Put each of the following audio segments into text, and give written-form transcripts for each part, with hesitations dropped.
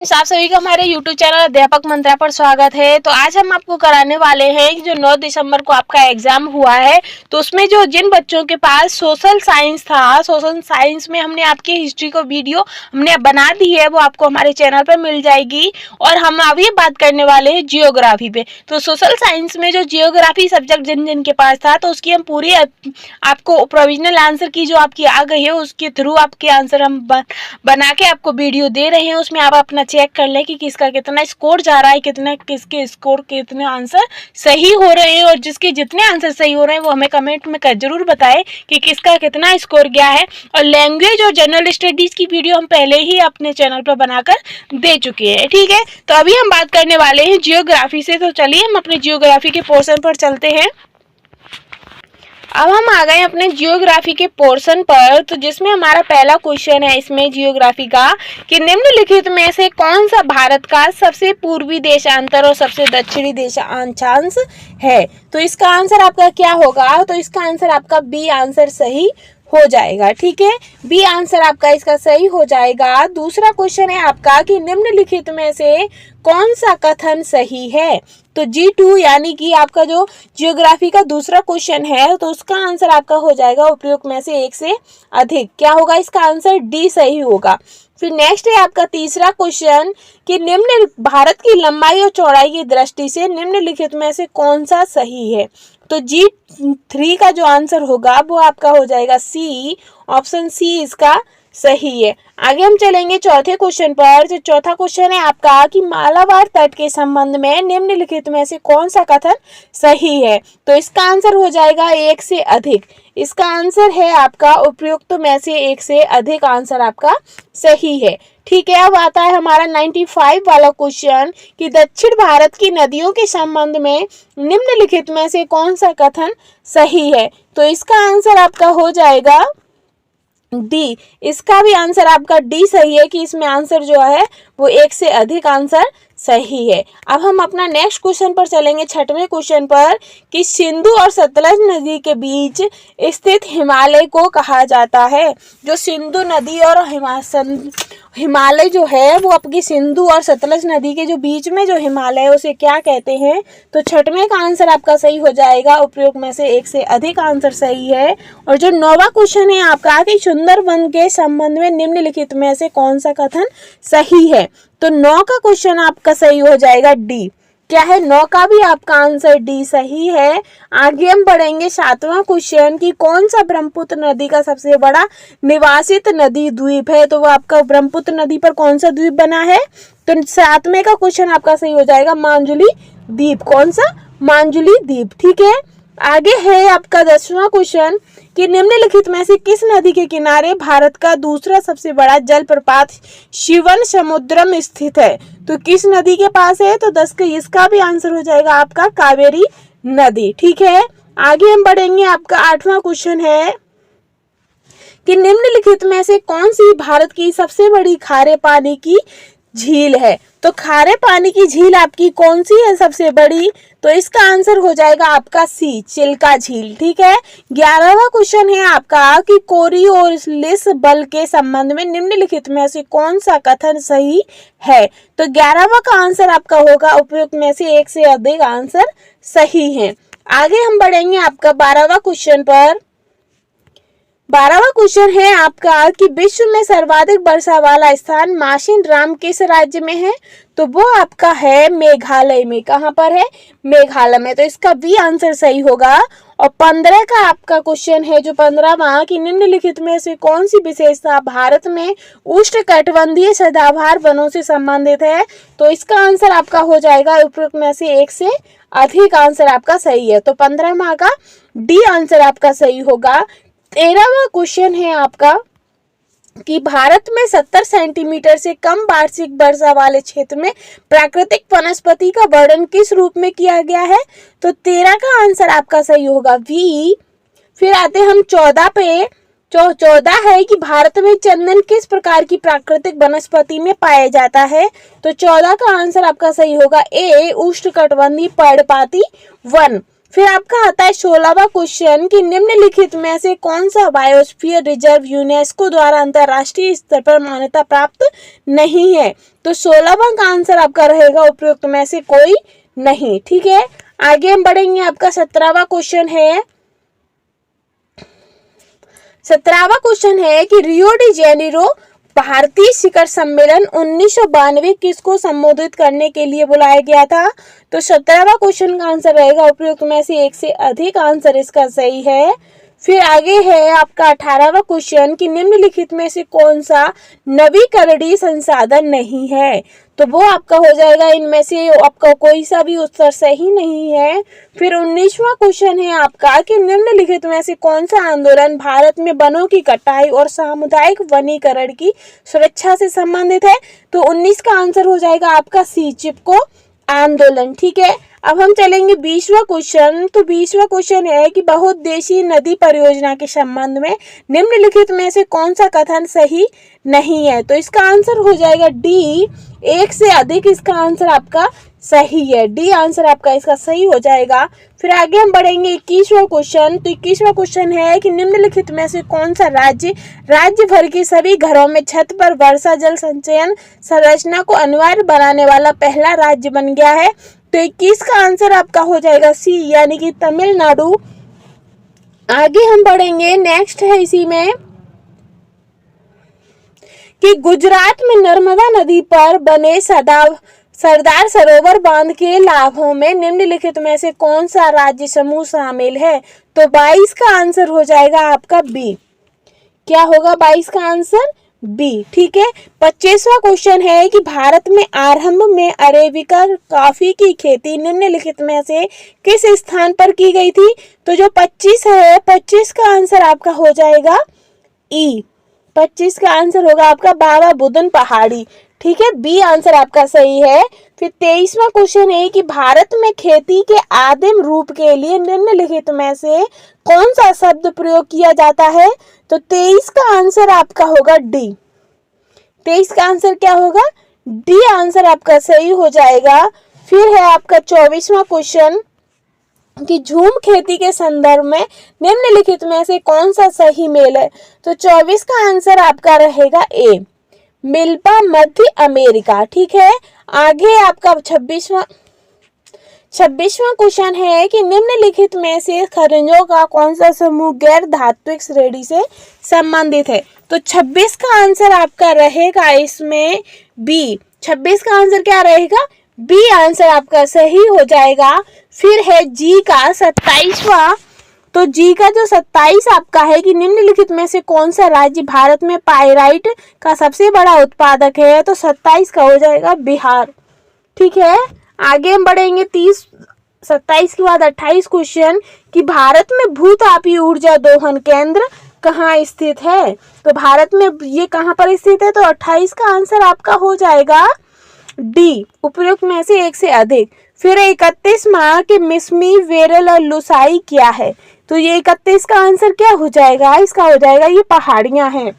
आप सभी का हमारे YouTube चैनल अध्यापक मंत्रा पर स्वागत है। तो आज हम आपको कराने वाले हैं कि जो 9 दिसंबर को आपका एग्जाम हुआ है, तो उसमें जो जिन बच्चों के पास सोशल साइंस था, सोशल साइंस में हमने आपकी हिस्ट्री को वीडियो हमने बना दी है, वो आपको हमारे चैनल पर मिल जाएगी। और हम अभी बात करने वाले हैं जियोग्राफी पे। तो सोशल साइंस में जो जियोग्राफी सब्जेक्ट जिन जिन के पास था, तो उसकी हम पूरी आपको प्रोविजनल आंसर की जो आपकी आ गई है, उसके थ्रू आपके आंसर हम बना के आपको वीडियो दे रहे हैं। उसमें आप अपना चेक कर लें कि किसका कितना स्कोर जा रहा है, कितना किसके स्कोर कितने आंसर सही हो रहे हैं, और जिसके जितने आंसर सही हो रहे हैं वो हमें कमेंट में जरूर बताएं कि किसका कितना स्कोर गया है। और लैंग्वेज और जनरल स्टडीज की वीडियो हम पहले ही अपने चैनल पर बनाकर दे चुके हैं, ठीक है। तो अभी हम बात करने वाले हैं जियोग्राफी से। तो चलिए हम अपने जियोग्राफी के पोर्शन पर चलते हैं। अब हम आ गए अपने जियोग्राफी के पोर्शन पर, तो जिसमें हमारा पहला क्वेश्चन है इसमें जियोग्राफी का कि निम्नलिखित में से कौन सा भारत का सबसे पूर्वी देशांतर और सबसे दक्षिणी देशांश है। तो इसका आंसर आपका क्या होगा, तो इसका आंसर आपका बी आंसर सही हो जाएगा, ठीक है। बी आंसर आपका इसका सही हो जाएगा। दूसरा क्वेश्चन है आपका कि निम्नलिखित में से कौन सा कथन सही है। तो G2 यानी कि आपका जो जियोग्राफी का दूसरा क्वेश्चन है, तो उसका आंसर आपका हो जाएगा उपयुक्त में से एक से अधिक। क्या होगा इसका आंसर, डी सही होगा। फिर नेक्स्ट है आपका तीसरा क्वेश्चन कि निम्न भारत की लंबाई और चौड़ाई की दृष्टि से निम्नलिखित में से कौन सा सही है। तो G3 का जो आंसर होगा वो आपका हो जाएगा सी, ऑप्शन सी इसका सही है। आगे हम चलेंगे चौथे क्वेश्चन पर। जो चौथा क्वेश्चन है आपका कि मालाबार तट के संबंध में निम्नलिखित में से कौन सा कथन सही है। तो इसका आंसर हो जाएगा एक से अधिक। इसका आंसर है आपका उपयुक्त में से एक से अधिक आंसर आपका सही है, ठीक है। अब आता है हमारा 95 वाला क्वेश्चन कि दक्षिण भारत की नदियों के संबंध में निम्नलिखित में से कौन सा कथन सही है। तो इसका आंसर आपका हो जाएगा डी। इसका भी आंसर आपका डी सही है कि इसमें आंसर जो है वो एक से अधिक आंसर सही है। अब हम अपना नेक्स्ट क्वेश्चन पर चलेंगे, छठवें क्वेश्चन पर कि सिंधु और सतलज नदी के बीच स्थित हिमालय को कहा जाता है। जो सिंधु नदी और हिमालय जो है वो आपकी सिंधु और सतलज नदी के जो बीच में जो हिमालय है उसे क्या कहते हैं। तो छठवें का आंसर आपका सही हो जाएगा, उपयुक्त में से एक से अधिक आंसर सही है। और जो नौवां क्वेश्चन है आपका कि सुंदरवन के संबंध में निम्नलिखित में से कौन सा कथन सही है। तो 9 का क्वेश्चन आपका सही हो जाएगा डी। क्या है, 9 का भी आपका आंसर डी सही है। आगे हम बढ़ेंगे 7वां क्वेश्चन कि कौन सा ब्रह्मपुत्र नदी का सबसे बड़ा निवासित नदी द्वीप है। तो वो आपका ब्रह्मपुत्र नदी पर कौन सा द्वीप बना है। तो 7वें का क्वेश्चन आपका सही हो जाएगा मांजुली द्वीप। कौन सा, मांजुली द्वीप, ठीक है। आगे है आपका 10वां क्वेश्चन कि निम्नलिखित में से किस नदी के किनारे भारत का दूसरा सबसे बड़ा जलप्रपात शिवन समुद्रम स्थित है। तो किस नदी के पास है। तो 10 का इसका भी आंसर हो जाएगा आपका कावेरी नदी, ठीक है। आगे हम बढ़ेंगे, आपका 8वां क्वेश्चन है कि निम्नलिखित में से कौन सी भारत की सबसे बड़ी खारे पानी की झील है। तो खारे पानी की झील आपकी कौन सी है सबसे बड़ी। तो इसका आंसर हो जाएगा आपका सी, चिल्का झील, ठीक है। 11वां क्वेश्चन है आपका कि कोरियोलिस बल के संबंध में निम्नलिखित में से कौन सा कथन सही है। तो 11वां का आंसर आपका होगा उपयुक्त में से एक से अधिक आंसर सही है। आगे हम बढ़ेंगे आपका 12वां क्वेश्चन पर। 12वां क्वेश्चन है आपका कि विश्व में सर्वाधिक वर्षा वाला स्थान मासिन राम किस राज्य में है। तो वो आपका है मेघालय में। कहाँ पर है, मेघालय में। तो इसका भी आंसर सही होगा। और 15 का आपका क्वेश्चन है जो 15वां कि निम्नलिखित में से कौन सी विशेषता भारत में उष्णकटिबंधीय सदाबहार वनों से संबंधित है। तो इसका आंसर आपका हो जाएगा उपयुक्त में से एक से अधिक आंसर आपका सही है। तो 15वां का डी आंसर आपका सही होगा। 13वां क्वेश्चन है आपका कि भारत में 70 सेंटीमीटर से कम वार्षिक वर्षा वाले क्षेत्र में प्राकृतिक वनस्पति का वर्णन किस रूप में किया गया है। तो 13 का आंसर आपका सही होगा वी। फिर आते हम 14 पे। 14 है कि भारत में चंदन किस प्रकार की प्राकृतिक वनस्पति में पाया जाता है। तो 14 का आंसर आपका सही होगा ए, उष्णकटिबंधीय पर्णपाती वन। फिर आपका आता है 16वां क्वेश्चन कि निम्नलिखित में से कौन सा बायोस्फीयर रिजर्व यूनेस्को द्वारा अंतरराष्ट्रीय स्तर पर मान्यता प्राप्त नहीं है। तो 16वां का आंसर आपका रहेगा उपयुक्त में से कोई नहीं। ठीक है, आगे हम बढ़ेंगे। आपका 17वां क्वेश्चन है, 17वां क्वेश्चन है कि रियो डी जेनेरो भारतीय शिखर सम्मेलन 1992 किसको संबोधित करने के लिए बुलाया गया था। तो 17वां क्वेश्चन का आंसर रहेगा उपयुक्त में से एक से अधिक आंसर इसका सही है। फिर आगे है आपका 18वां क्वेश्चन कि निम्नलिखित में से कौन सा नवीकरणीय संसाधन नहीं है। तो वो आपका हो जाएगा इनमें से आपका कोई सा भी उत्तर सही नहीं है। फिर 19वां क्वेश्चन है आपका कि निम्नलिखित में से कौन सा आंदोलन भारत में वनों की कटाई और सामुदायिक वनीकरण की सुरक्षा से संबंधित है। तो 19 का आंसर हो जाएगा आपका सी, चिपको आंदोलन। ठीक है, अब हम चलेंगे 20वां क्वेश्चन। तो 20वां क्वेश्चन है कि बहुउद्देशीय नदी परियोजना के संबंध में निम्नलिखित में से कौन सा कथन सही नहीं है। तो इसका आंसर हो जाएगा डी, एक से अधिक इसका आंसर आपका सही है। डी आंसर आपका इसका सही हो जाएगा। फिर आगे हम बढ़ेंगे 21वां क्वेश्चन। तो 21वां क्वेश्चन है कि निम्नलिखित में से कौन सा राज्य भर के सभी घरों में छत पर वर्षा जल संचयन संरचना को अनिवार्य बनाने वाला पहला राज्य बन गया है। तो 21 का आंसर आपका हो जाएगा सी, यानी कि तमिलनाडु। आगे हम बढ़ेंगे, नेक्स्ट है इसी में कि गुजरात में नर्मदा नदी पर बने सरदार सरोवर बांध के लाभों में निम्नलिखित में से कौन सा राज्य समूह शामिल है। तो 22 का आंसर हो जाएगा आपका बी। क्या होगा 22 का आंसर? बी। ठीक है, 25वां क्वेश्चन है कि भारत में आरंभ में अरेबिका कॉफी की खेती निम्नलिखित में से किस स्थान पर की गई थी। तो जो 25 है, 25 का आंसर आपका हो जाएगा ई। 25 का आंसर होगा आपका बाबा बुदन पहाड़ी। ठीक है, बी आंसर आपका सही है। फिर 23वां क्वेश्चन है कि भारत में खेती के आदिम रूप के लिए निम्नलिखित में से कौन सा शब्द प्रयोग किया जाता है। तो 23 का आंसर आपका होगा डी। 23 का आंसर क्या होगा? डी आंसर आपका सही हो जाएगा। फिर है आपका 24वां क्वेश्चन कि झूम खेती के संदर्भ में निम्नलिखित में से कौन सा सही मेल है। तो 24 का आंसर आपका रहेगा ए, मिल्पा मध्य अमेरिका। ठीक है, आगे आपका 26वां क्वेश्चन है कि निम्नलिखित में से खनिजों का कौन सा समूह गैर धात्विक श्रेणी से संबंधित है। तो 26 का आंसर आपका रहेगा इसमें बी। 26 का आंसर क्या रहेगा? बी आंसर आपका सही हो जाएगा। फिर है जी का 27वां। तो जी का जो 27 आपका है कि निम्नलिखित में से कौन सा राज्य भारत में पाइराइट का सबसे बड़ा उत्पादक है। तो 27 का हो जाएगा बिहार। ठीक है, आगे हम बढ़ेंगे 27 के बाद 28 क्वेश्चन कि भारत में भूतापीय ऊर्जा दोहन केंद्र कहाँ स्थित है। तो भारत में ये कहाँ पर स्थित है। तो 28 का आंसर आपका हो जाएगा डी, उपयुक्त में से एक से अधिक। फिर 31 माह के मिसमी वेरल और लुसाई क्या है। तो ये 31 का आंसर क्या हो जाएगा? इसका हो जाएगा ये पहाड़ियां हैं।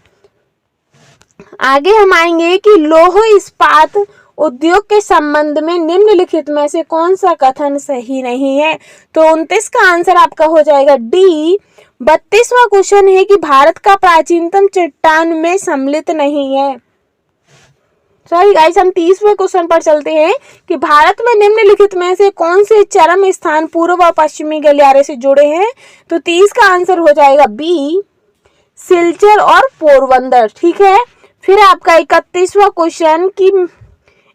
आगे हम आएंगे कि लौह इस्पात उद्योग के संबंध में निम्नलिखित में से कौन सा कथन सही नहीं है। तो 29 का आंसर आपका हो जाएगा डी। 32वां क्वेश्चन है कि भारत का प्राचीनतम चट्टान में सम्मिलित नहीं है। सॉरी गाइस, हम 30वें क्वेश्चन पर चलते हैं कि भारत में निम्नलिखित में से कौन से चरम स्थान पूर्व व पश्चिमी गलियारे से जुड़े हैं। तो 30 का आंसर हो जाएगा बी, सिलचर और पोरबंदर। ठीक है, फिर आपका 31वां क्वेश्चन की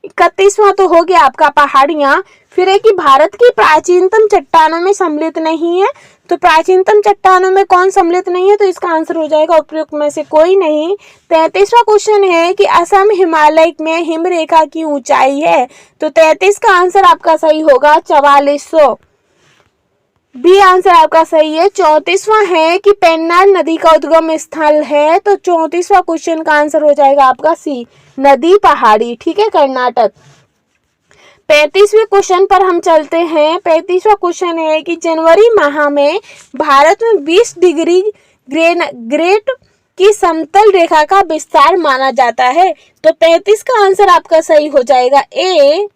31वां तो हो गया आपका पहाड़ियां। फिर है कि भारत की प्राचीनतम चट्टानों में सम्मिलित नहीं है। तो प्राचीनतम चट्टानों में कौन सम्मिलित नहीं है। तो इसका आंसर हो जाएगा उपयुक्त में से कोई नहीं। 33वां क्वेश्चन है कि असम हिमालय में हिमरेखा की ऊंचाई है। तो 33 का आंसर आपका सही होगा 4400। बी आंसर आपका सही है। 34वां है कि पेन्नार नदी का उद्गम स्थल है। तो 34वां क्वेश्चन का आंसर हो जाएगा आपका सी, नदी पहाड़ी। ठीक है, कर्नाटक। 35वें क्वेश्चन पर हम चलते हैं। 35वां क्वेश्चन है कि जनवरी माह में भारत में 20 डिग्री ग्रेट की समतल रेखा का विस्तार माना जाता है। तो 35 का आंसर आपका सही हो जाएगा ए,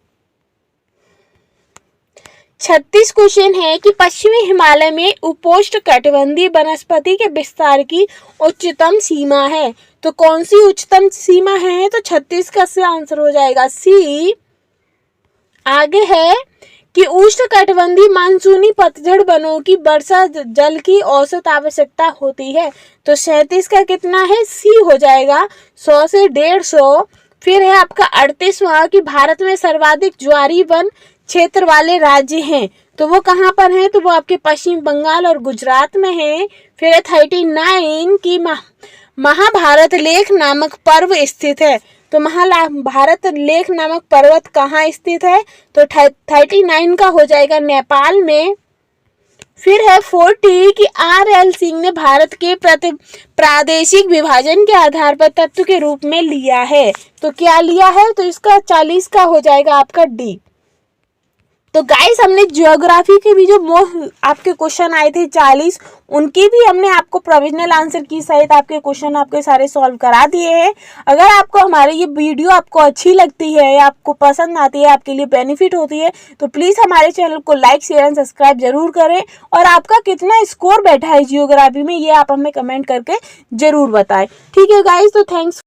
36 क्वेश्चन है कि पश्चिमी हिमालय में उपोष्णकटिबंधीय वनस्पति के विस्तार की उच्चतम सीमा है। तो कौन सी उच्चतम सीमा है? तो 36 का से आंसर हो जाएगा सी। आगे है कि उष्णकटिबंधीय मानसूनी पतझड़ वनों की वर्षा जल की औसत आवश्यकता होती है। तो 37 का कितना है? सी हो जाएगा 100 से 150। फिर है आपका 38वां कि भारत में सर्वाधिक ज्वारी वन क्षेत्र वाले राज्य हैं। तो वो कहाँ पर हैं? तो वो आपके पश्चिम बंगाल और गुजरात में हैं। फिर है 39 की महाभारत लेख नामक पर्व स्थित है। तो महाभारत लेख नामक पर्वत कहाँ स्थित है? तो 39 का हो जाएगा नेपाल में। फिर है 40 कि R.L. सिंह ने भारत के प्रादेशिक विभाजन के आधार पर तत्व के रूप में लिया है। तो क्या लिया है? तो इसका 40 का हो जाएगा आपका डी। तो गाइस हमने ज्योग्राफी के भी जो आपके क्वेश्चन आए थे 40, उनकी भी हमने आपको प्रोविजनल आंसर की सहित आपके क्वेश्चन आपके सारे सॉल्व करा दिए हैं। अगर आपको हमारी ये वीडियो आपको अच्छी लगती है या आपको पसंद आती है, आपके लिए बेनिफिट होती है, तो प्लीज़ हमारे चैनल को लाइक शेयर एंड सब्सक्राइब जरूर करें। और आपका कितना स्कोर बैठा है जियोग्राफी में, ये आप हमें कमेंट करके जरूर बताएं। ठीक है गाइस, तो थैंक्स।